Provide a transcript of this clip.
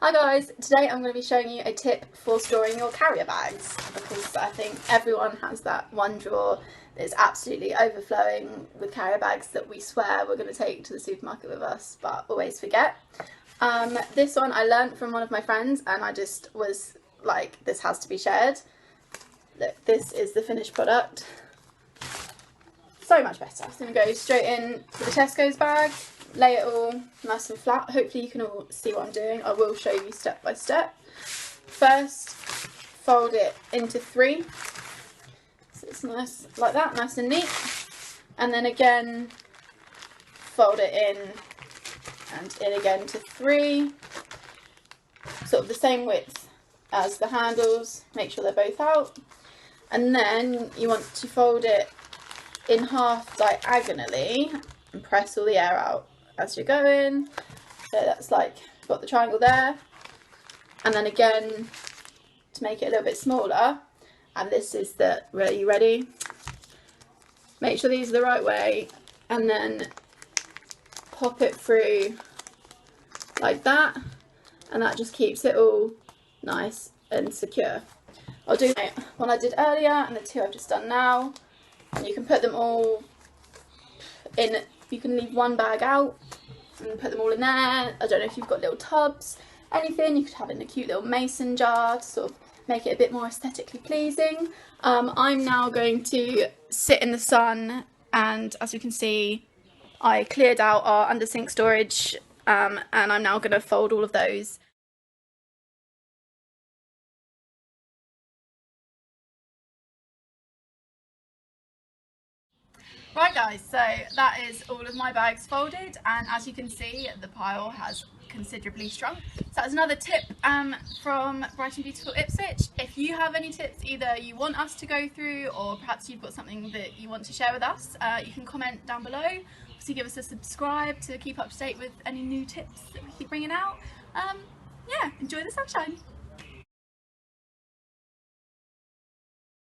Hi guys, today I'm going to be showing you a tip for storing your carrier bags, because I think everyone has that one drawer that's absolutely overflowing with carrier bags that we swear we're going to take to the supermarket with us but always forget. This one I learnt from one of my friends and I just was like, this has to be shared. Look, this is the finished product. So much better. So I'm going to go straight in to the Tesco's bag. Lay it all nice and flat. Hopefully you can all see what I'm doing. I will show you step by step. First, fold it into 3. So it's nice like that, nice and neat. And then again, fold it in and in again to 3. Sort of the same width as the handles. Make sure they're both out. And then you want to fold it in half diagonally and press all the air out as you're going. So that's like, got the triangle there, and then again to make it a little bit smaller, and this is the, are you ready? Make sure these are the right way and then pop it through like that, and that just keeps it all nice and secure. I'll do one I did earlier and the 2 I've just done now, and you can put them all in. You can leave one bag out and put them all in there. I don't know if you've got little tubs, anything. You could have it in a cute little mason jar to sort of make it a bit more aesthetically pleasing. I'm now going to sit in the sun, and as you can see, I cleared out our under sink storage, and I'm now going to fold all of those. Right guys, so that is all of my bags folded, and as you can see the pile has considerably shrunk. So that's another tip from Bright and Beautiful Ipswich. If you have any tips either you want us to go through, or perhaps you've got something that you want to share with us, you can comment down below. Also give us a subscribe to keep up to date with any new tips that we keep bringing out. Yeah, enjoy the sunshine.